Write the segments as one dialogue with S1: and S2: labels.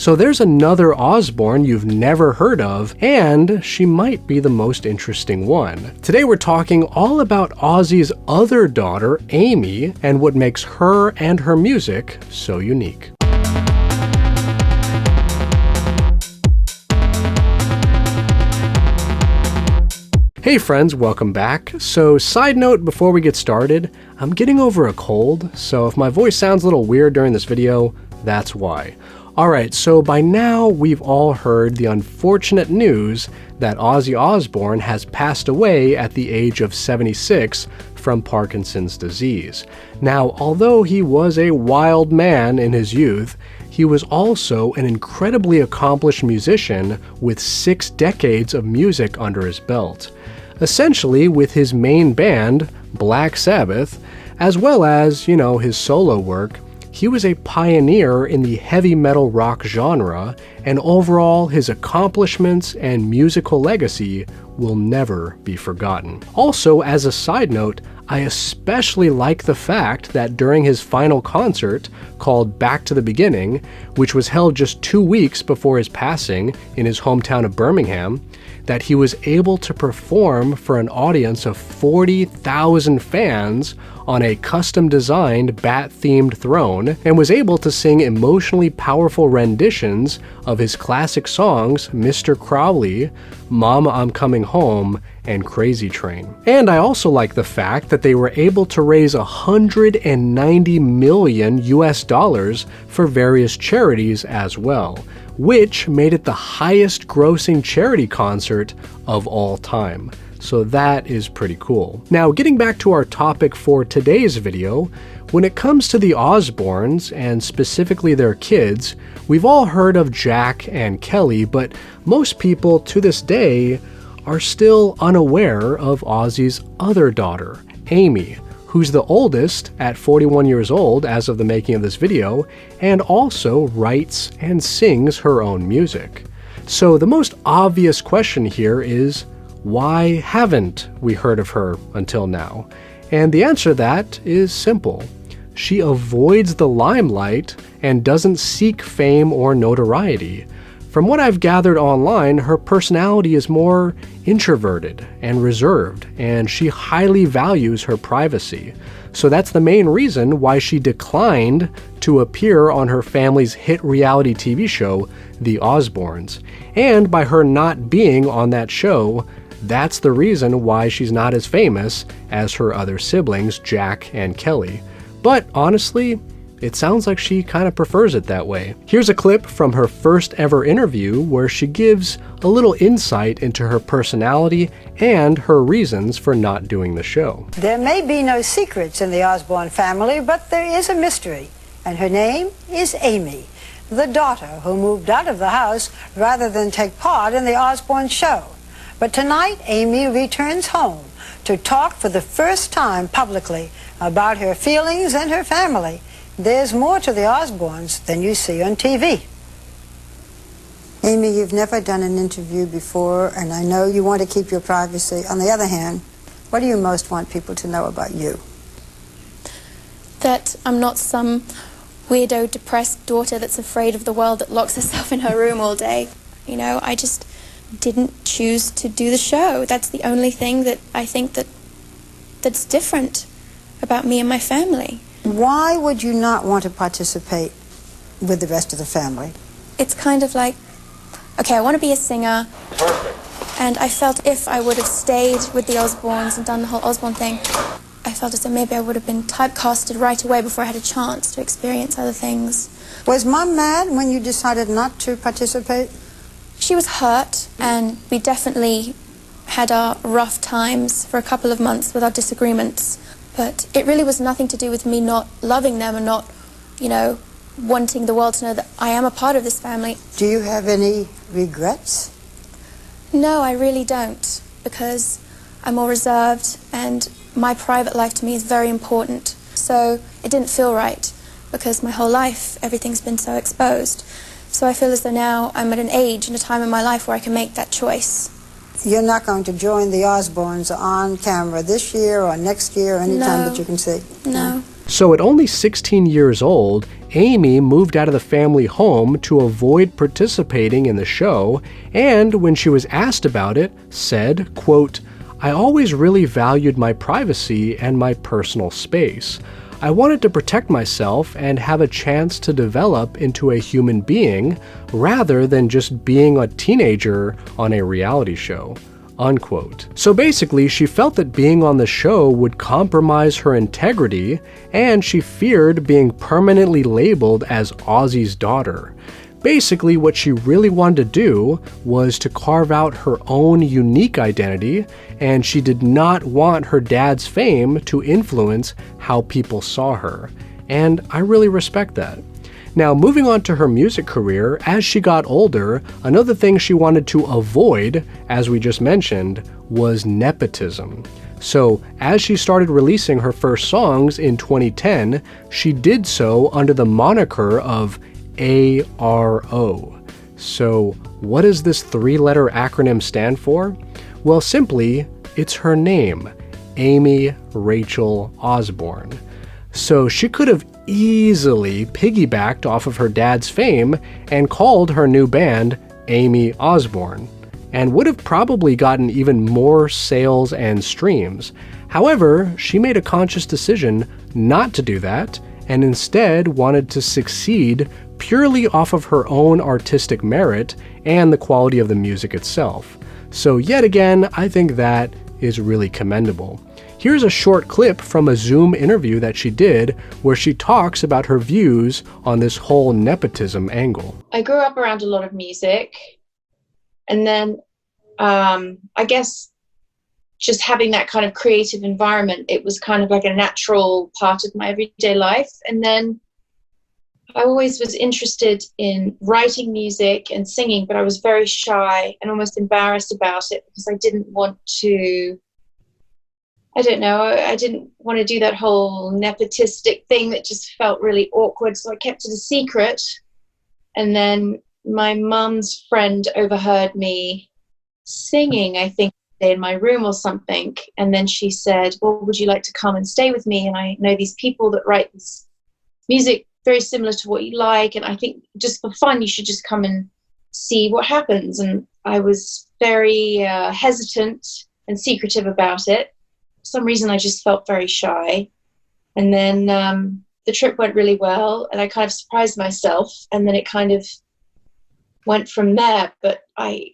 S1: So there's another Osborne you've never heard of, and she might be the most interesting one. Today we're talking all about Ozzy's other daughter, Amy, and what makes her and her music so unique. Hey friends, welcome back. So side note before we get started, I'm getting over a cold, so if my voice sounds a little weird during this video, that's why. Alright, so by now we've all heard the unfortunate news that Ozzy Osbourne has passed away at the age of 76 from Parkinson's disease. Now, although he was a wild man in his youth, he was also an incredibly accomplished musician with 6 decades of music under his belt. Essentially, with his main band, Black Sabbath, as well as, his solo work, he was a pioneer in the heavy metal rock genre, and overall his accomplishments and musical legacy will never be forgotten. Also, as a side note, I especially like the fact that during his final concert, called Back to the Beginning, which was held just 2 weeks before his passing in his hometown of Birmingham, that he was able to perform for an audience of 40,000 fans on a custom-designed bat-themed throne, and was able to sing emotionally powerful renditions of his classic songs Mr. Crowley, Mama I'm Coming Home, and Crazy Train. And I also like the fact that they were able to raise $190 million US for various charities as well, which made it the highest grossing charity concert of all time. So that is pretty cool. Now, getting back to our topic for today's video, when it comes to the Osbournes, and specifically their kids, we've all heard of Jack and Kelly, but most people to this day are still unaware of Ozzy's other daughter, Amy, who's the oldest at 41 years old as of the making of this video, and also writes and sings her own music. So the most obvious question here is, why haven't we heard of her until now? And the answer to that is simple. She avoids the limelight and doesn't seek fame or notoriety. From what I've gathered online, her personality is more introverted and reserved, and she highly values her privacy. So that's the main reason why she declined to appear on her family's hit reality TV show, The Osbournes. And by her not being on that show, that's the reason why she's not as famous as her other siblings, Jack and Kelly. But honestly, it sounds like she kind of prefers it that way. Here's a clip from her first ever interview where she gives a little insight into her personality and her reasons for not doing the show.
S2: There may be no secrets in the Osborne family, but there is a mystery, and her name is Amy, the daughter who moved out of the house rather than take part in the Osborne show. But tonight, Amy returns home to talk for the first time publicly about her feelings and her family. There's more to the Osbournes than you see on TV. Amy, you've never done an interview before, and I know you want to keep your privacy. On the other hand, what do you most want people to know about you?
S3: That I'm not some weirdo, depressed daughter that's afraid of the world that locks herself in her room all day. I just didn't choose to do the show. That's the only thing that I think that's different about me and my family.
S2: Why would you not want to participate with the rest of the family?
S3: It's kind of like, okay, I want to be a singer.
S4: Perfect.
S3: And I felt if I would have stayed with the Osbournes and done the whole Osborne thing, I felt as though maybe I would have been typecasted right away before I had a chance to experience other things.
S2: Was Mom mad when you decided not to participate?
S3: She was hurt, and we definitely had our rough times for a couple of months with our disagreements. But it really was nothing to do with me not loving them and not, wanting the world to know that I am a part of this family.
S2: Do you have any regrets?
S3: No, I really don't, because I'm more reserved and my private life to me is very important. So it didn't feel right, because my whole life, everything's been so exposed. So I feel as though now I'm at an age and a time in my life where I can make that choice.
S2: You're not going to join the Osbournes on camera this year or next year or any time that you can see?
S3: No.
S1: So at only 16 years old, Amy moved out of the family home to avoid participating in the show, and when she was asked about it, said, quote, "I always really valued my privacy and my personal space. I wanted to protect myself and have a chance to develop into a human being rather than just being a teenager on a reality show." Unquote. So basically, she felt that being on the show would compromise her integrity, and she feared being permanently labeled as Ozzy's daughter. Basically, what she really wanted to do was to carve out her own unique identity, and she did not want her dad's fame to influence how people saw her. And I really respect that. Now, moving on to her music career, as she got older, another thing she wanted to avoid, as we just mentioned, was nepotism. So, as she started releasing her first songs in 2010, she did so under the moniker of ARO. So, what does this three-letter acronym stand for? Well, simply, it's her name, Amy Rachel Osborne. So she could have easily piggybacked off of her dad's fame and called her new band Amy Osborne, and would have probably gotten even more sales and streams. However, she made a conscious decision not to do that, and instead wanted to succeed purely off of her own artistic merit and the quality of the music itself. So yet again, I think that is really commendable. Here's a short clip from a Zoom interview that she did where she talks about her views on this whole nepotism angle.
S4: I grew up around a lot of music, and then I guess just having that kind of creative environment, it was kind of like a natural part of my everyday life. And then I always was interested in writing music and singing, but I was very shy and almost embarrassed about it because I didn't want to, I don't know, I didn't want to do that whole nepotistic thing that just felt really awkward. So I kept it a secret. And then my mum's friend overheard me singing, I think, in my room or something. And then she said, well, would you like to come and stay with me? And I know these people that write this music very similar to what you like. And I think just for fun, you should just come and see what happens. And I was very hesitant and secretive about it. For some reason, I just felt very shy. And then the trip went really well, and I kind of surprised myself. And then it kind of went from there. But I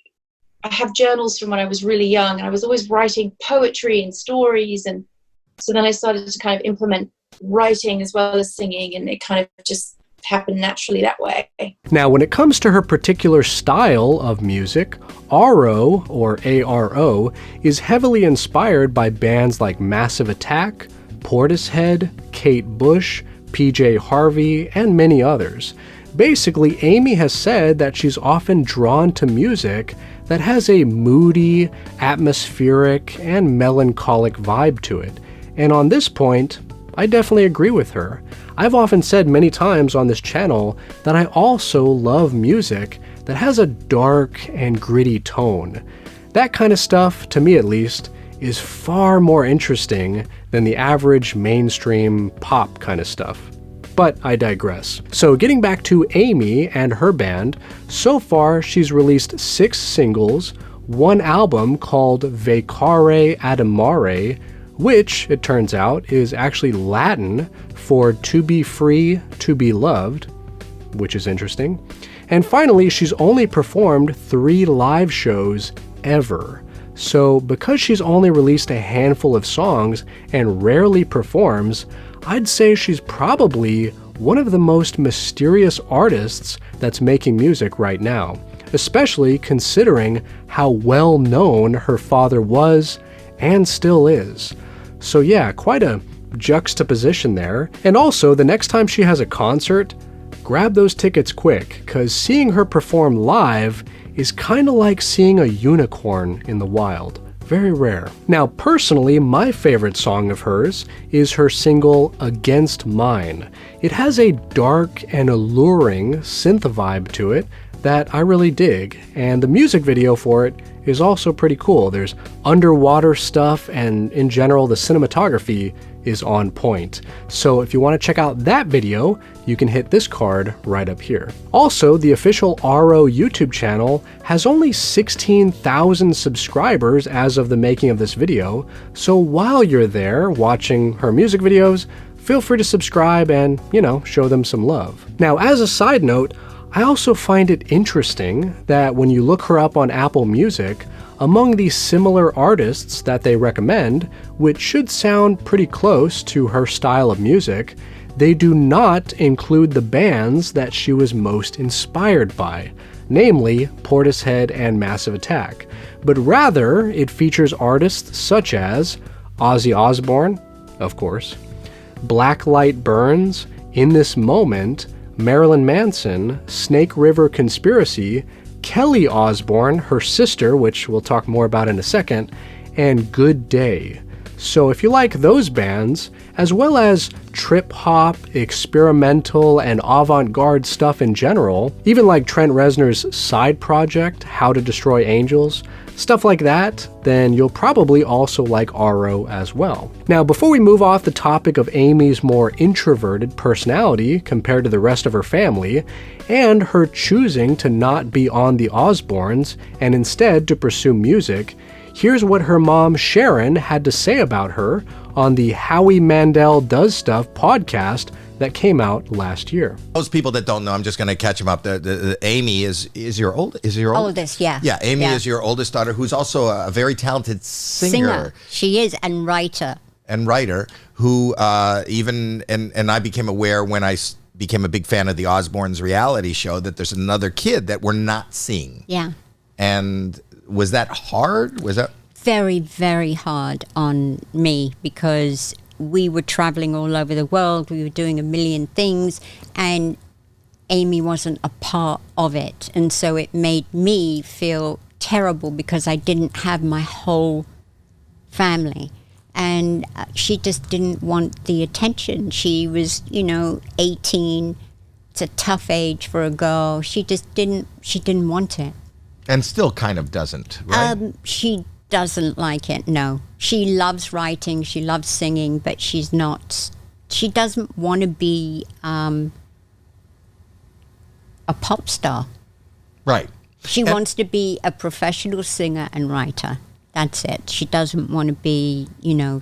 S4: have journals from when I was really young, and I was always writing poetry and stories. And so then I started to kind of implement writing as well as singing, and it kind of just happened naturally that way.
S1: Now, when it comes to her particular style of music, RO, or ARO, is heavily inspired by bands like Massive Attack, Portishead, Kate Bush, PJ Harvey, and many others. Basically, Amy has said that she's often drawn to music that has a moody, atmospheric, and melancholic vibe to it. And on this point, I definitely agree with her. I've often said many times on this channel that I also love music that has a dark and gritty tone. That kind of stuff, to me at least, is far more interesting than the average mainstream pop kind of stuff. But I digress. So getting back to Amy and her band, so far she's released 6 singles, 1 album called Vacare Adamare, which, it turns out, is actually Latin for to be free, to be loved, which is interesting. And finally, she's only performed 3 live shows ever. So because she's only released a handful of songs and rarely performs, I'd say she's probably one of the most mysterious artists that's making music right now, especially considering how well known her father was and still is. So yeah, quite a juxtaposition there. And also, the next time she has a concert, grab those tickets quick, because seeing her perform live is kind of like seeing a unicorn in the wild. Very rare. Now, personally, my favorite song of hers is her single Against Mine. It has a dark and alluring synth vibe to it, that I really dig, and the music video for it is also pretty cool. There's underwater stuff, and in general the cinematography is on point. So if you want to check out that video, you can hit this card right up here. Also, the official RO YouTube channel has only 16,000 subscribers as of the making of this video, so while you're there watching her music videos, feel free to subscribe and, show them some love. Now, as a side note, I also find it interesting that when you look her up on Apple Music, among the similar artists that they recommend, which should sound pretty close to her style of music, they do not include the bands that she was most inspired by, namely Portishead and Massive Attack, but rather it features artists such as Ozzy Osbourne, of course, Blacklight Burns, In This Moment, Marilyn Manson, Snake River Conspiracy, Kelly Osborne, her sister, which we'll talk more about in a second, and Good Day. So if you like those bands, as well as trip-hop, experimental, and avant-garde stuff in general, even like Trent Reznor's side project, How to Destroy Angels, stuff like that, then you'll probably also like RO as well. Now, before we move off the topic of Amy's more introverted personality compared to the rest of her family, and her choosing to not be on the Osbournes and instead to pursue music, here's what her mom Sharon had to say about her on the Howie Mandel Does Stuff podcast that came out last year.
S5: Those people that don't know, I'm just going to catch them up. Amy is your
S6: oldest, yeah.
S5: Yeah, Amy is your oldest daughter, who's also a very talented singer.
S6: She is, and writer.
S5: Who I became aware when I became a big fan of the Osbournes reality show that there's another kid that we're not seeing.
S6: Yeah.
S5: And was that hard? Was that
S6: very, very hard on me because we were traveling all over the world. We were doing a million things, and Amy wasn't a part of it. And so it made me feel terrible because I didn't have my whole family. And she just didn't want the attention. She was, 18. It's a tough age for a girl. She didn't want it.
S5: And still kind of doesn't, right?
S6: She doesn't like it, no. She loves writing, she loves singing, but she doesn't want to be a pop star.
S5: Right.
S6: She wants to be a professional singer and writer. That's it. She doesn't want to be,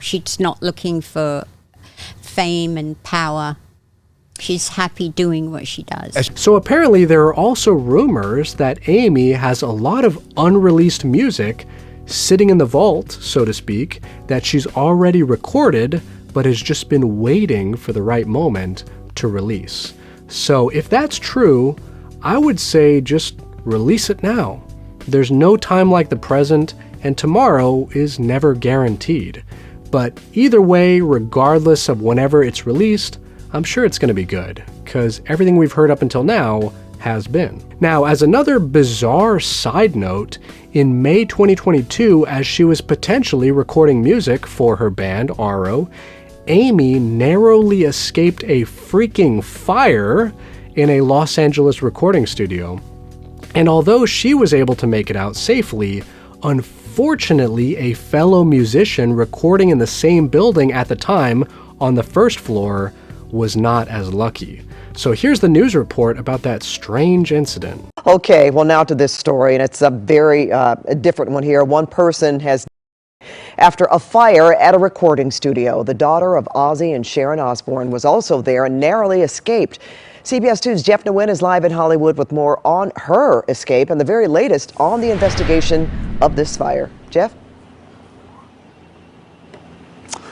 S6: she's not looking for fame and power. She's happy doing what she does.
S1: So apparently there are also rumors that Amy has a lot of unreleased music sitting in the vault, so to speak, that she's already recorded but has just been waiting for the right moment to release. So if that's true, I would say just release it now. There's no time like the present, and tomorrow is never guaranteed. But either way, regardless of whenever it's released, I'm sure it's going to be good, because everything we've heard up until now has been. Now, as another bizarre side note, in May 2022, as she was potentially recording music for her band, RO, Amy narrowly escaped a freaking fire in a Los Angeles recording studio. And although she was able to make it out safely, unfortunately, a fellow musician recording in the same building at the time on the first floor was not as lucky. So here's the news report about that strange incident.
S7: Okay, well now to this story, and it's a very different one here. One person has after a fire at a recording studio. The daughter of Ozzy and Sharon Osbourne was also there and narrowly escaped. CBS 2's Jeff Nguyen is live in Hollywood with more on her escape and the very latest on the investigation of this fire. Jeff?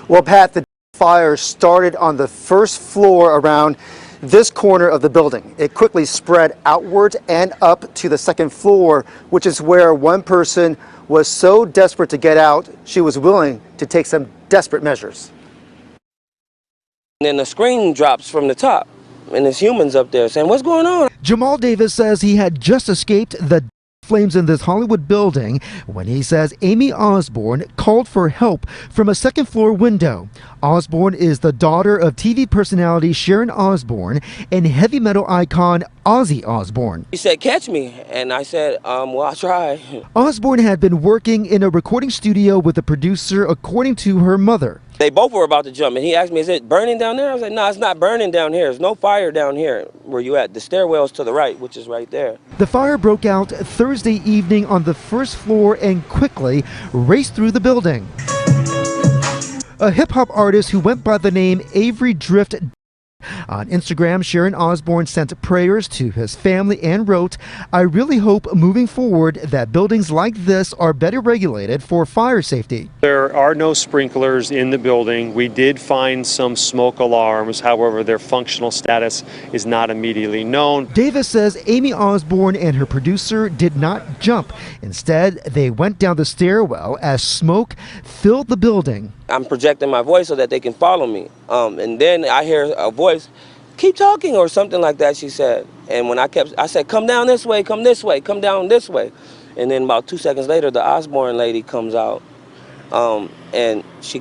S8: Well, Pat, the fire started on the first floor around this corner of the building. It quickly spread outwards and up to the second floor, which is where one person was so desperate to get out, she was willing to take some desperate measures.
S9: And then the screen drops from the top, and there's humans up there saying, "What's going on?"
S10: Jamal Davis says he had just escaped the
S8: flames in this Hollywood building when he says Amy Osborne called for help from a second-floor window. Osborne is the daughter of TV personality Sharon Osborne and heavy metal icon Ozzy Osborne.
S9: He said, "Catch me," and I said, "Well, I'll try."
S8: Osborne had been working in a recording studio with a producer, according to her mother.
S9: They both were about to jump, and he asked me, "Is it burning down there?" I was like, "No, it's not burning down here. There's no fire down here where you at. The stairwell's to the right, which is right there."
S8: The fire broke out Thursday evening on the first floor and quickly raced through the building. A hip-hop artist who went by the name Avery Drift on Instagram, Sharon Osborne sent prayers to his family and wrote, "I really hope moving forward that buildings like this are better regulated for fire safety."
S10: There are no sprinklers in the building. We did find some smoke alarms. However, their functional status is not immediately known.
S8: Davis says Amy Osborne and her producer did not jump. Instead, they went down the stairwell as smoke filled the building.
S9: I'm projecting my voice so that they can follow me. And then I hear a voice, "Keep talking," or something like that, she said. And when I said, "Come down this way, come this way, come down this way." And then about 2 seconds later, the Osborne lady comes out. And she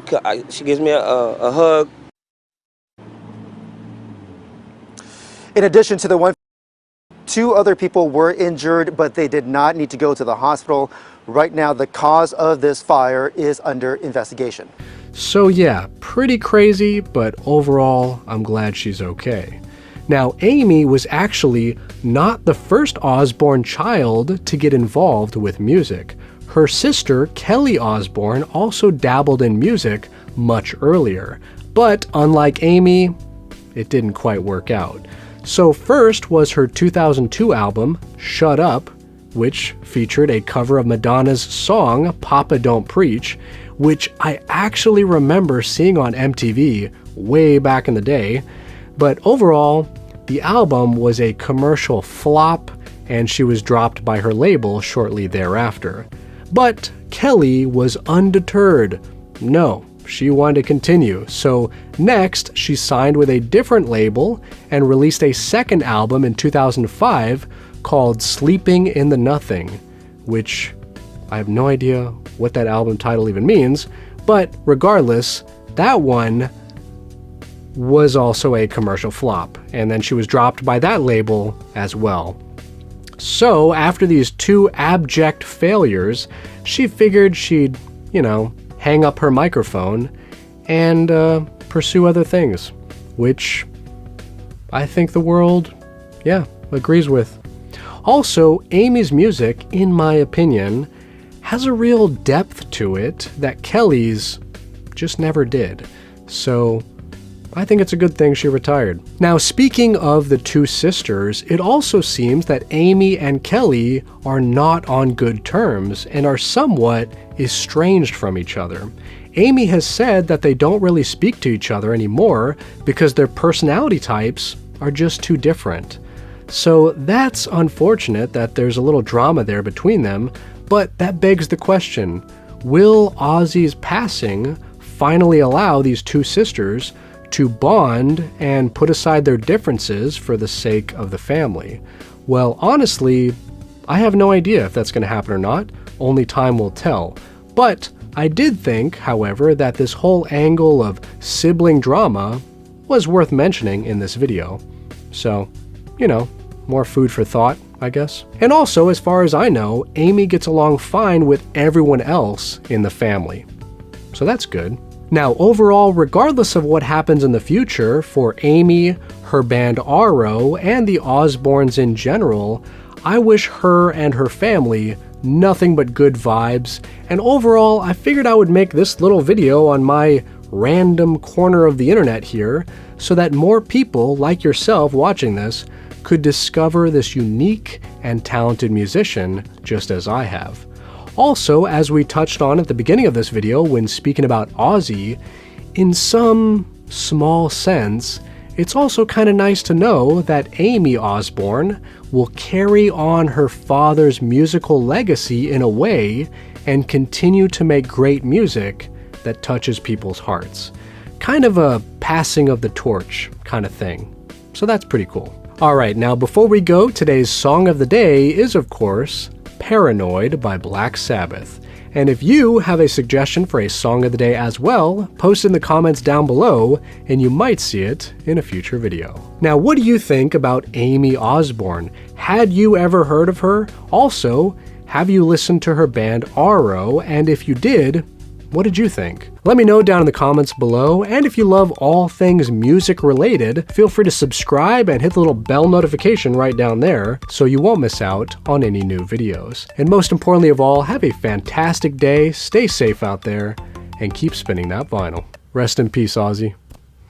S9: gives me a hug.
S8: In addition to the one, 2 other people were injured, but they did not need to go to the hospital. Right now, the cause of this fire is under investigation.
S1: So yeah, pretty crazy, but overall, I'm glad she's okay. Now, Amy was actually not the first Osborne child to get involved with music. Her sister, Kelly Osborne, also dabbled in music much earlier. But unlike Amy, it didn't quite work out. So first was her 2002 album, Shut Up, which featured a cover of Madonna's song, Papa Don't Preach, which I actually remember seeing on MTV way back in the day. But overall, the album was a commercial flop, and she was dropped by her label shortly thereafter. But Kelly was undeterred. No, she wanted to continue. So next, she signed with a different label and released a second album in 2005 called Sleeping in the Nothing, which I have no idea what that album title even means, but regardless, that one was also a commercial flop, and then she was dropped by that label as well. So after these 2 abject failures, she figured she'd, hang up her microphone and pursue other things, which I think the world, agrees with. Also, Amy's music, in my opinion, has a real depth to it that Kelly's just never did. So I think it's a good thing she retired. Now, speaking of the 2 sisters, it also seems that Amy and Kelly are not on good terms and are somewhat estranged from each other. Amy has said that they don't really speak to each other anymore because their personality types are just too different. So that's unfortunate that there's a little drama there between them, but that begs the question, will Ozzy's passing finally allow these 2 sisters to bond and put aside their differences for the sake of the family? Well, honestly, I have no idea if that's going to happen or not. Only time will tell. But I did think, however, that this whole angle of sibling drama was worth mentioning in this video. So, more food for thought, I guess. And also, as far as I know, Amy gets along fine with everyone else in the family. So that's good. Now, overall, regardless of what happens in the future for Amy, her band RO, and the Osbournes in general, I wish her and her family nothing but good vibes. And overall, I figured I would make this little video on my random corner of the internet here so that more people like yourself watching this could discover this unique and talented musician just as I have. Also, as we touched on at the beginning of this video when speaking about Ozzy, in some small sense, it's also kind of nice to know that Amy Osborne will carry on her father's musical legacy in a way and continue to make great music that touches people's hearts. Kind of a passing of the torch kind of thing. So that's pretty cool. Alright, now before we go, today's song of the day is, of course, Paranoid by Black Sabbath. And if you have a suggestion for a song of the day as well, post in the comments down below and you might see it in a future video. Now, what do you think about Amy Osborne? Had you ever heard of her? Also, have you listened to her band RO? And if you did, what did you think? Let me know down in the comments below, and if you love all things music related, feel free to subscribe and hit the little bell notification right down there so you won't miss out on any new videos. And most importantly of all, have a fantastic day, stay safe out there, and keep spinning that vinyl. Rest in peace, Ozzy.